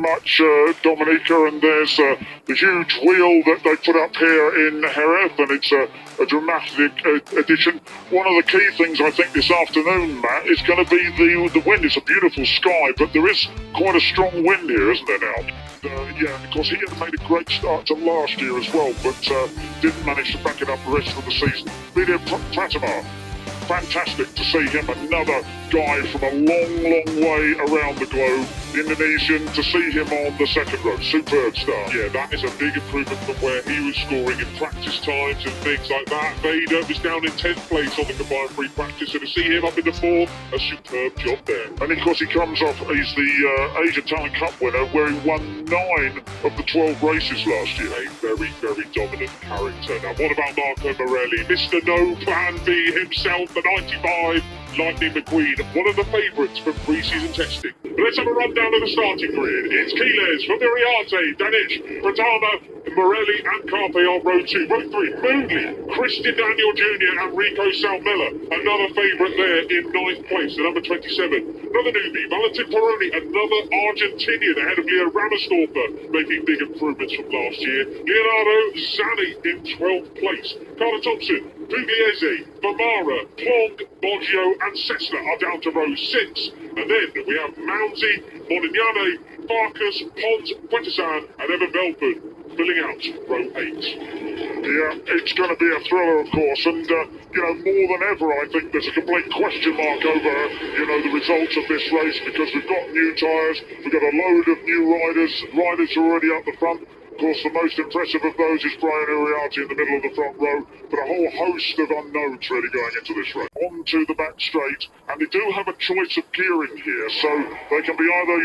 much, Dominica, and there's the huge wheel that they put up here in Jerez, and it's a dramatic addition. One of the key things I think this afternoon, Matt, is going to be the wind. It's a beautiful sky, but there is quite a strong wind here, isn't there now? Yeah, of course, he had made a great start to last year as well, but didn't manage to back it up the rest of the season. Ega Pratama, fantastic to see him, another guy from a long way around the globe, Indonesian, to see him on the second row. Superb start. Yeah, that is a big improvement from where he was scoring in practice times and things like that. Veda was down in 10th place on the combined free practice, so to see him up in the fourth, a superb job there. And of course he comes off, he's the Asian Talent Cup winner, where he won 9 of the 12 races last year. A very dominant character. Now what about Marco Morelli? Mr. No Plan B himself, the 95 Lightning McQueen, one of the favourites for pre-season testing. Let's have a rundown of the starting grid. It's Quiles, Familiarte, Danish, Pratama, Morelli and Carpe on row 2. Row 3, Mooney, Christian Daniel Jr. and Rico Salmella, another favourite there in 9th place, the number 27. Another newbie, Valentin Peroni, another Argentinian ahead of Leo Ramersdorfer, making big improvements from last year. Leonardo Zani in 12th place. Carter Thompson, Pugliese, Famara, Plong, Boggio and Cessna are down to row 6. And then we have Moundsy, Modignane, Farkas, Pons, Puentesan and Evan Belford filling out row 8. Yeah, it's going to be a thriller, of course, and, more than ever, I think there's a complete question mark over, the results of this race, because we've got new tyres, we've got a load of new riders are already up the front. Of course, the most impressive of those is Brian Uriarte in the middle of the front row, but a whole host of unknowns really going into this race. On to the back straight, and they do have a choice of gearing here, so they can be either,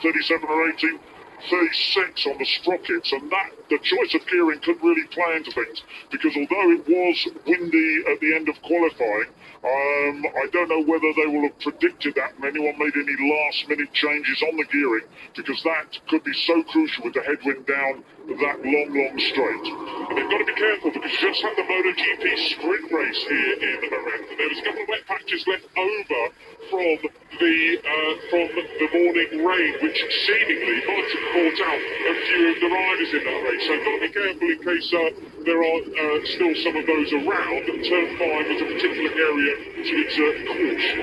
1837 or 1836 on the sprockets, and that the choice of gearing could really play into things, because although it was windy at the end of qualifying, I don't know whether they will have predicted that and anyone made any last-minute changes on the gearing, because that could be so crucial with the headwind down that long straight. And they've got to be careful, because you just had the MotoGP sprint race here in Jerez, and there was a couple of wet patches left over from the morning rain, which seemingly might have caught out a few of the riders in that race. So got to be careful in case there are still some of those around. Turn 5 is a particular area to exert caution.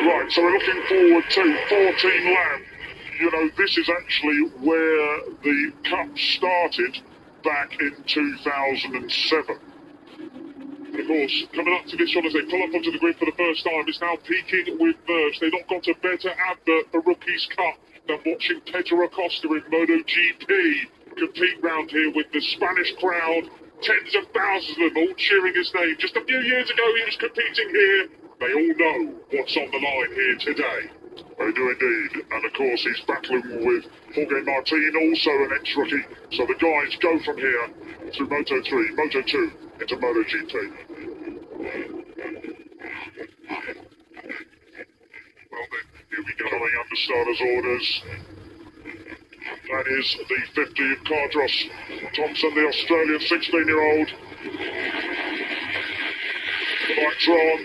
Right, so we're looking forward to 14 lap. This is actually where the Cup started back in 2007. And of course, coming up to this one as they pull up onto the grid for the first time, it's now peaking with nerves. They've not got a better advert for Rookies Cup than watching Pedro Acosta in MotoGP compete round here with the Spanish crowd, tens of thousands of them all cheering his name. Just a few years ago he was competing here. They all know what's on the line here today. They do indeed, and of course he's battling with Jorge Martin, also an ex-rookie, so the guys go from here through Moto3, Moto2 into MotoGP. Well then, here we go, coming under starters' orders. That is the 50 of Cardros Thompson, the Australian 16-year-old. The lights are on.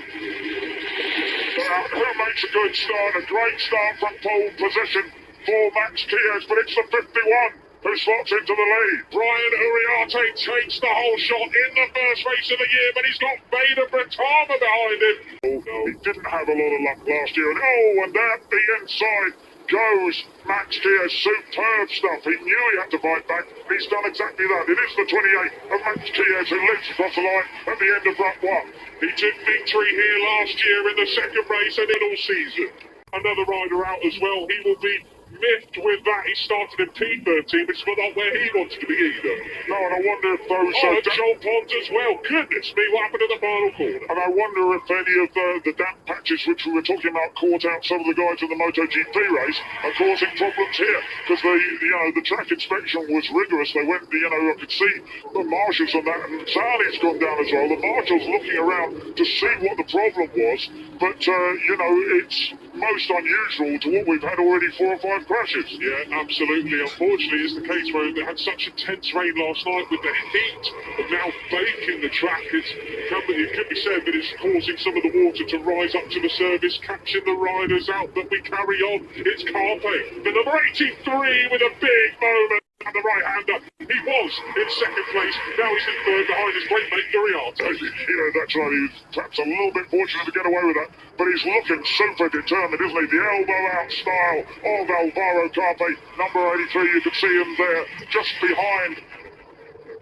Who makes a good start? A great start from pole position for Max Quiles, but it's the 51 who slots into the lead. Brian Uriarte takes the whole shot in the first race of the year, but he's got Veda Pratama behind him. Oh, no, he didn't have a lot of luck last year. And at the inside goes Max Quiles. Superb stuff. He knew he had to fight back. He's done exactly that. It is the 28 of Max Quiles who leaps across the line at the end of lap 1. He took victory here last year in the second race and in all season. Another rider out as well. He will be miffed with that. He started in P13, which is not where he wanted to be either. No, and I wonder if those... Joel Pons as well. Goodness me, what happened in the final corner? And I wonder if any of the damp patches which we were talking about caught out some of the guys in the MotoGP race are causing problems here, because the track inspection was rigorous. They went, I could see the marshals on that, and Zani's gone down as well. The marshals looking around to see what the problem was, but, it's most unusual to what we've had already 4 or 5 crashes. Yeah, absolutely. Unfortunately, it's the case where they had such intense rain last night with the heat and now baking the track. It can be said that it's causing some of the water to rise up to the surface, catching the riders out. But we carry on. It's Carpe, the number 83 with a big moment. And the right-hander, he was in second place, now he's in third behind his great mate Duriarte. That's right, he was perhaps a little bit fortunate to get away with that, but he's looking super determined, isn't he? The elbow-out style of Alvaro Carpe, number 83, you can see him there, just behind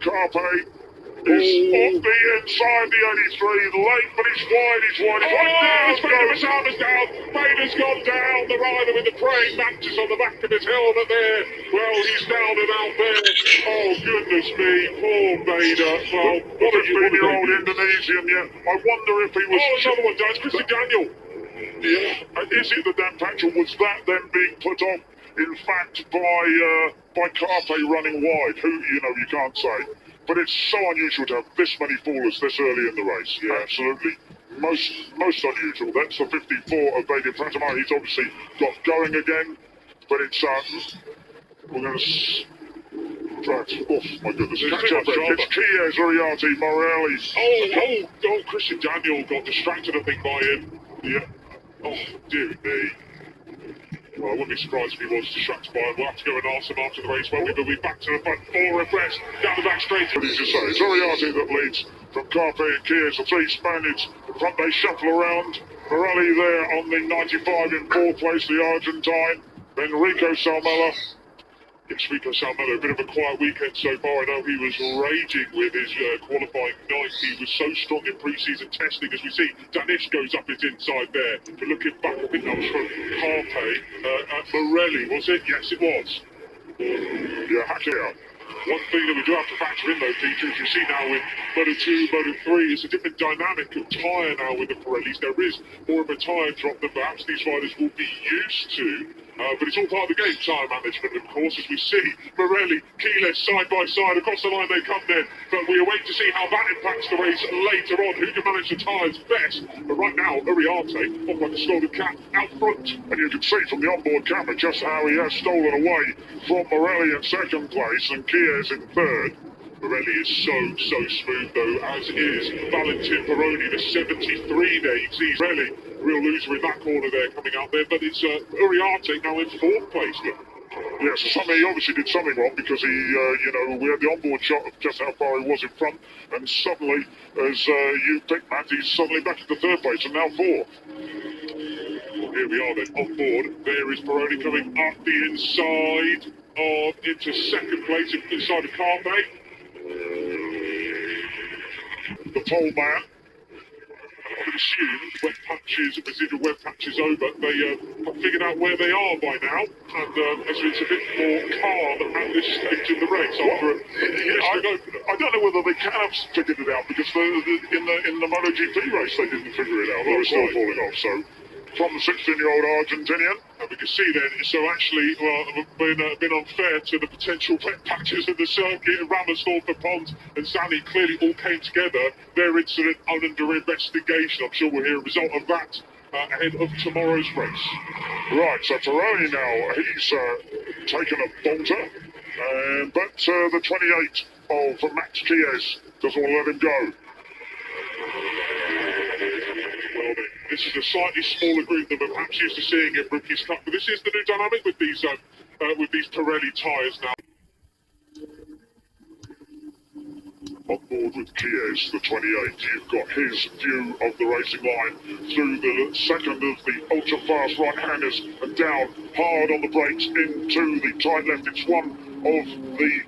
Carpe. Is off the inside, the 83, late, but he's wide, he's Vader's down, Vader's gone down, the rider with the praying mantis on the back of his helmet there. Well, he's down and out there. Oh, goodness me, poor Vader. Well, what a 15-year-old Indonesian, yeah. I wonder if he was... Oh, another one does, Christian Daniel. Yeah, is it the damn patch, or was that then being put on, in fact, by Carpe running wide? Who, you can't say. But it's so unusual to have this many fallers this early in the race. Yeah, absolutely. Most unusual. That's the 54 of Ega Pratama. He's obviously got going again. But it's, we're going to... Oh, my goodness. Catch up. It's Chies, Uriarte, Morelli. Oh, Christian Daniel got distracted, I think, by him. Yeah. Oh, dear me. Well, I wouldn't be surprised if he was distracted by him. We'll have to go and ask him after the race, won't we? But we'll be back to the front, 4 abreast, down the back straight. What did you say? It's Uriarte that leads from Carpe and Chies, the 3 Spaniards. The front they shuffle around. Morelli there on the 95 in 4th place, the Argentine. Then Rico Salmela. Yes, Rico Salmela, a bit of a quiet weekend so far. I know he was raging with his qualifying ninth. He was so strong in pre-season testing. As we see, Danish goes up his inside there. But looking back, I think that was from Carpe. Morelli, was it? Yes, it was. Yeah, hack it out. One thing that we do have to factor in, though, Peter, as you see now with Moto 2, Moto 3, it's a different dynamic of tyre now with the Pirellis. There is more of a tyre drop than perhaps these riders will be used to. But it's all part of the game, tyre management, of course, as we see Morelli, Keyless, side by side, across the line they come then. But we await to see how that impacts the race later on, who can manage the tyres best. But right now, Uriarte, off like a scalded cat, out front. And you can see from the onboard camera just how he has stolen away from Morelli in second place and Chies in third. Morelli is so smooth, though, as is Valentin Peroni, the 73 there. You see Morelli, real loser in that corner there, coming out there. But it's Uriarte now in 4th place. Yeah, so he obviously did something wrong because he, we had the onboard shot of just how far he was in front. And suddenly, as you picked, Matt, he's suddenly back into 3rd place and now 4th. Well, here we are then, on board. There is Peroni coming up the inside into 2nd place, inside of Carpe. The pole man. I would assume wet patches, residual wet patches over, they have figured out where they are by now, and as it's a bit more calm at this stage in the race after I don't know whether they can have figured it out because in the MotoGP race they didn't figure it out. They were still falling off. So from the 16-year-old Argentinian. And we can see then, so actually, been unfair to the potential wet patches of the circuit. Ramersdorf, the Pons, and Zanny clearly all came together. Their incident under investigation. I'm sure we'll hear a result of that ahead of tomorrow's race. Right, so Peroni now, he's taken a bolter, but the 28 of Max Chies doesn't want to let him go. Well, this is a slightly smaller group than we're perhaps used to seeing in Rookies Cup, but this is the new dynamic with these Pirelli tyres now. On board with Chies, the 28, you've got his view of the racing line through the second of the ultra-fast right-handers and down hard on the brakes into the tight left. It's one of the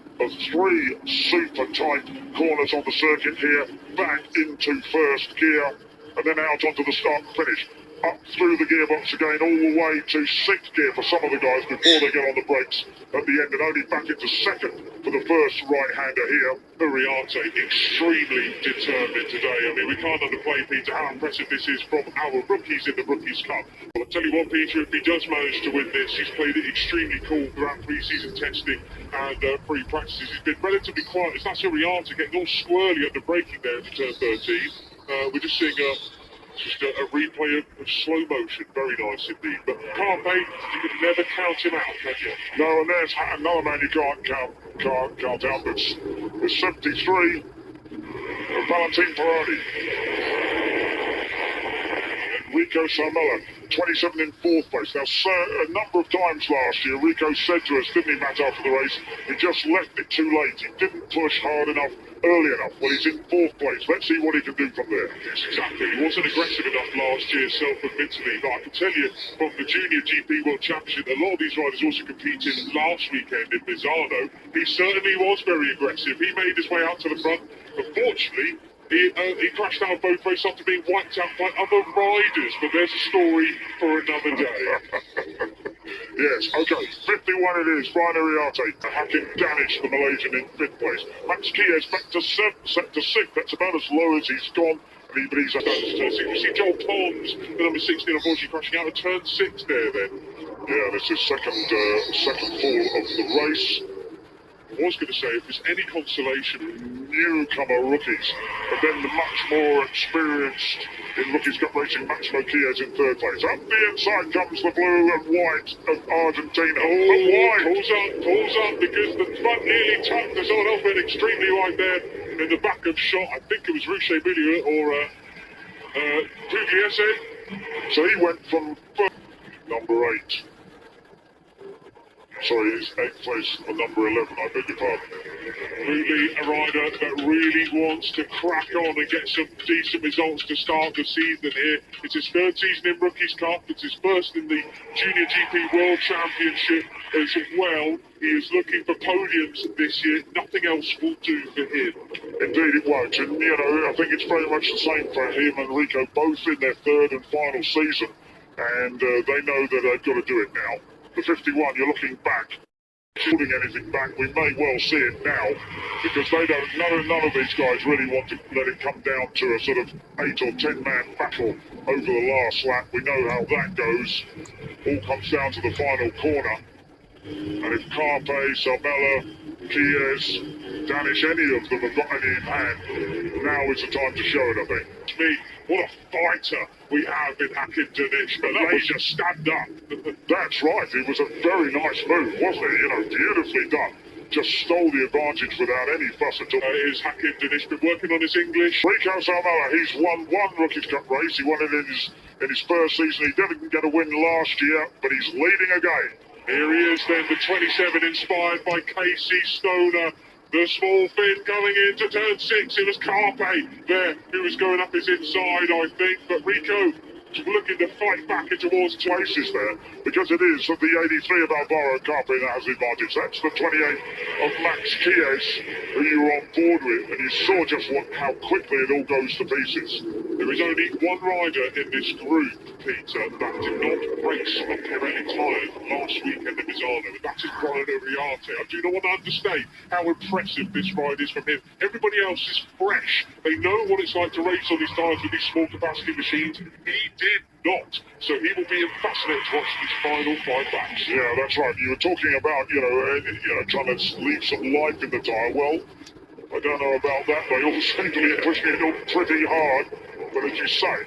3 super tight corners on the circuit here, back into first gear and then out onto the start and finish. Up through the gearbox again, all the way to 6th gear for some of the guys before they get on the brakes at the end, and only back into 2nd for the first right-hander here. Uriarte extremely determined today. I mean, we can't underplay, Peter, how impressive this is from our rookies in the Rookies Cup. Well, I'll tell you what, Peter, if he does manage to win this, he's played it extremely cool throughout pre-season testing and free practices. He's been relatively quiet. It's that's Uriarte getting all squirrely under braking there into turn 13. We're just seeing Just a replay of slow motion, very nice indeed. But Carpe, you can never count him out, can you? No, and there's another man you can't count out. It's 73, Valentin Peroni. Rico Sarmella, 27 in 4th place. Now, a number of times last year, Rico said to us, didn't he, Matt, after the race, he just left it too late. He didn't push hard enough, early enough. Well, he's in 4th place. Let's see what he can do from there. Yes, exactly. He wasn't aggressive enough last year, self-admittedly. But I can tell you, from the Junior GP World Championship, a lot of these riders also competed last weekend in Misano. He certainly was very aggressive. He made his way out to the front. Unfortunately, he crashed out both races after being wiped out by other riders, but there's a story for another day. Yes, okay, 51 it is, Brian Ariarte, Hakim Danish, the Malaysian, in 5th place. Max Kies back to 7th, set to 6th, that's about as low as he's gone. But he's You see Joel Toms, the number 16, unfortunately crashing out of turn 6 there then. Yeah, this is second fall of the race. I was going to say, if there's any consolation, newcomer rookies, but then the much more experienced in Rookies Cup racing, Maximo Kies in 3rd place. Up the inside comes the blue and white of Argentina. Pulls up because the front nearly tucked. There's someone else went extremely wide there in the back of shot. I think it was Ruche Milieu or Pugliese. So he went from number 8. Sorry, it's 8th place for number 11, I beg your pardon. Really a rider that really wants to crack on and get some decent results to start the season here. It's his 3rd season in Rookies Cup. It's his 1st in the Junior GP World Championship as well. He is looking for podiums this year. Nothing else will do for him. Indeed it won't. And, you know, I think it's very much the same for him and Rico, both in their 3rd and final season. And they know that they've got to do it now. The 51, you're looking back. Holding anything back, we may well see it now, because they don't. None of these guys really want to let it come down to a sort of 8 or 10 man battle over the last lap. We know how that goes. All comes down to the final corner. And if Carpe, Sarmella, Kies, Danish, any of them have got any in hand, now is the time to show it, I think. What a fighter we have in Hakim Danish. The Malaysia stand up. That's right. It was a very nice move, wasn't it? You know, beautifully done. Just stole the advantage without any fuss at all. Is Hakim Danish been working on his English? Rico Sarmella, he's won one Rookies Cup race. He won it in his 1st season. He didn't get a win last year, but he's leading again. Here he is then, the 27, inspired by Casey Stoner. The small fin going into turn 6. It was Carpe there who was going up his inside, I think. But Rico looking to fight back towards places there, because it is the 83 of Alvaro Carpe that has the advantage. That's the 28 of Max Kies, who you were on board with, and you saw just how quickly it all goes to pieces. There is only one rider in this group, Peter, that did not race on Pirelli tyres last weekend in Misano, and that is Brian Ariarte. I do not want to understate how impressive this ride is from him. Everybody else is fresh. They know what it's like to race on these tyres with these small capacity machines. He did not. So he will be fascinated to watch these final 5 laps. Yeah, that's right. You were talking about, you know, trying to leave some life in the tyre. Well, I don't know about that. They all seem to be pushing it up pretty hard. But as you say,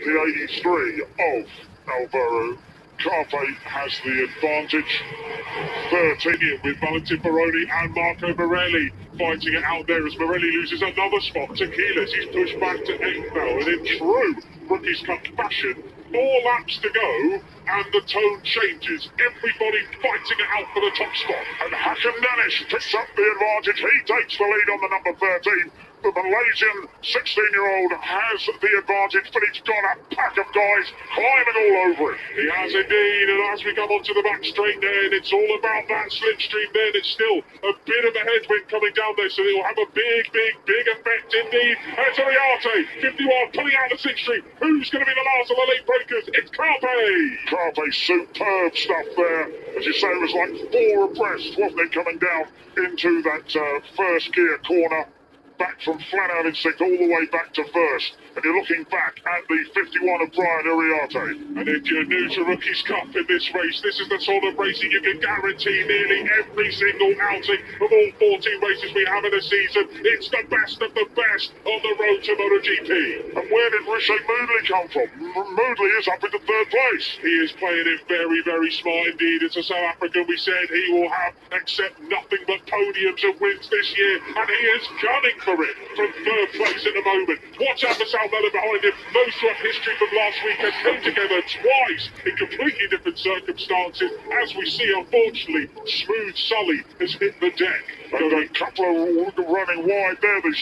the 83 of Alvaro Carpe has the advantage. 13 with Valentin Peroni and Marco Morelli fighting it out there as Morelli loses another spot to Keyless. He's pushed back to 8th now, and in true Rookies Cup fashion, 4 laps to go, and the tone changes. Everybody fighting it out for the top spot. And Hakim Danish picks up the advantage. He takes the lead on the number 13. The Malaysian 16-year-old has the advantage, but he's got a pack of guys climbing all over him. He has indeed, and as we come onto the back straight there, and it's all about that slipstream there, and it's still a bit of a headwind coming down there, so it will have a big effect indeed. It's Ariarte, 51, pulling out the slipstream. Who's going to be the last of the late breakers? It's Carpe. Carpe, superb stuff there. As you say, it was like 4 abreast, wasn't it, coming down into that first gear corner. Back from flat out in 6th all the way back to 1st. and you're looking back at the 51 of Brian Uriarte. And if you're new to Rookies Cup in this race, this is the sort of racing you can guarantee nearly every single outing of all 14 races we have in a season. It's the best of the best on the road to MotoGP. And where did Riche Moodley come from? Moodley is up into third place. He is playing it very, very smart indeed. It's a South African. We said he will have accept nothing but podiums and wins this year, and he is gunning for it from third place at the moment. Watch out for South Mella behind him. Those two have history from last weekend, came together twice in completely different circumstances. As we see, unfortunately, Smooth Sully has hit the deck. And a couple of running wide there. The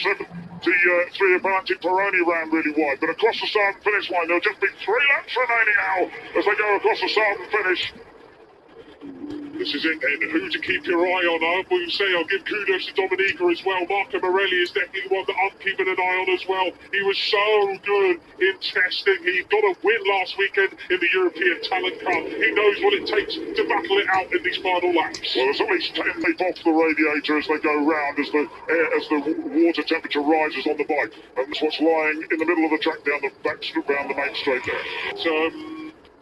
three of Valentine Peroni ran really wide, but across the start and finish line, there'll just be 3 laps remaining now as they go across the start and finish. This is it then, who to keep your eye on. I will say I'll give kudos to Dominica as well. Marco Morelli is definitely one that I'm keeping an eye on as well. He was so good in testing. He got a win last weekend in the European Talent Cup. He knows what it takes to battle it out in these final laps. Well, there's at least 10 feet off the radiator as they go round, as the water temperature rises on the bike. And that's what's lying in the middle of the track down the main straight there. So,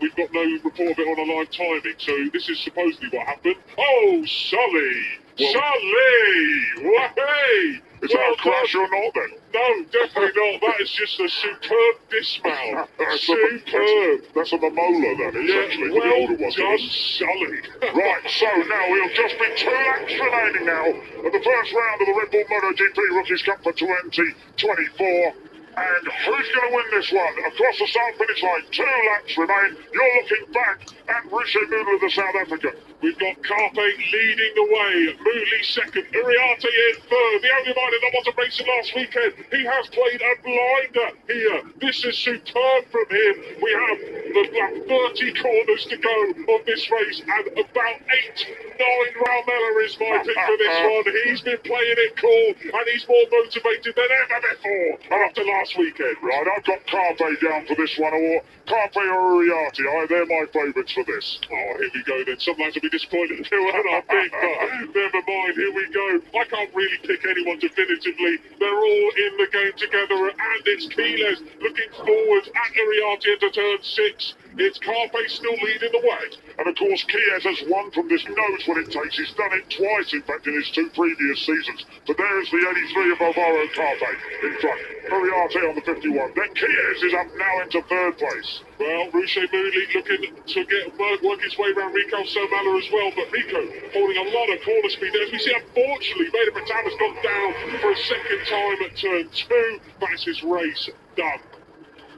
we've got no report of it on a live timing, so this is supposedly what happened. Oh, Sully! Well, Sully! Hey! Is that a crash or not then? No, definitely not. That is just a superb dismount. Superb. That's a Mamola, that is, actually. Well the was done, Sully. Right, so now we'll just be 2 laps remaining now of the first round of the Red Bull MotoGP Rookies Cup for 2024. And who's going to win this one? Across the start finish line, 2 laps remain. You're looking back at Riche Moodley of the South African. We've got Carpe leading the way, Moodley second, Uriarte in third. The only rider that wasn't racing last weekend. He has played a blinder here. This is superb from him. We have about 30 corners to go on this race, and about 8-9 Raumella is my pick for this one. He's been playing it cool, and he's more motivated than ever before after last weekend. Right, I've got Carpe down for this one, or Carpe or Uriarte. They're my favourites for this. Oh, here we go then. Some lads will be disappointed too, and I think, but never mind, here we go. I can't really pick anyone definitively. They're all in the game together, and it's Quiles looking forward at Uriarte into turn 6. It's Carpe still leading the way. And of course, Quiles has won from this, knows what it takes. He's done it twice, in fact, in his 2 previous seasons. But there is the 83 of Alvaro Carpe in front. Uriarte on the 51. Then Quiles is up now into 3rd place. Well, Riche Moodley looking to work his way around Rico Somala as well, but Rico holding a lot of corner speed there. As we see, unfortunately, Veda Pratama's gone down for a second time at turn 2. That's his race done.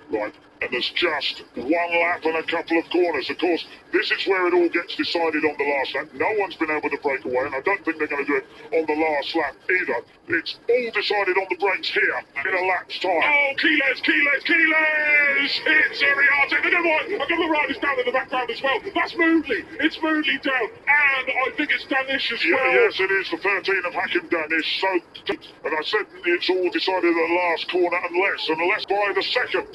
Right. And there's just 1 lap and a couple of corners. Of course, this is where it all gets decided on the last lap. No one's been able to break away, and I don't think they're going to do it on the last lap either. It's all decided on the brakes here in a lap's time. Oh, Quiles! It's Uriarte. Never mind, I've got the riders down in the background as well. That's Moodley. It's Moodley down, and I think it's Danish as well. Yes, it is the 13 of Hakim Danish. So, and I said it's all decided at the last corner, unless by the second.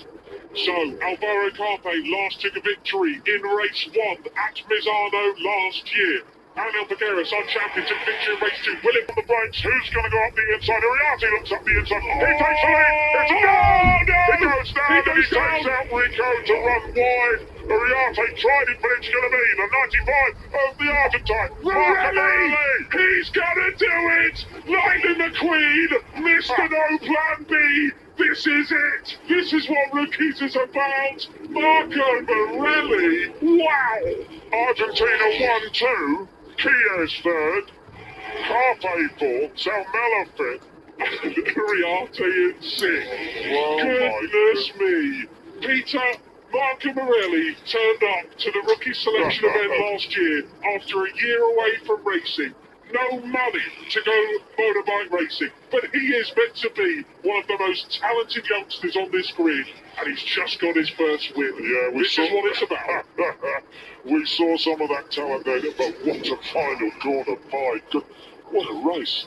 So, Alvaro Carpe last took a victory in race 1 at Misano last year. Daniel Pegueras, our champion, took victory in race 2. William on the brakes. Who's going to go up the inside? Uriarte looks up the inside. He takes the lead. It's a goal! He goes down and he takes out Rico to run wide. Uriarte tried it, but it's going to be the 95 of the Argentine. Morelli! He's going to do it! Lightning McQueen, Mr. No Plan B. This is it! This is what Rookies is about! Marco Morelli! Wow! Argentina 1-2, Quiles 3rd, Carpe 4th, Salmella 5th, and Uriarte in 6th. Oh, goodness me! Peter, Marco Morelli turned up to the rookie selection event last year after a year away from racing. No money to go motorbike racing, but he is meant to be one of the most talented youngsters on this grid, and he's just got his first win. Yeah, this is what it's about. We saw some of that talent there, but what a final corner, my God, what a race.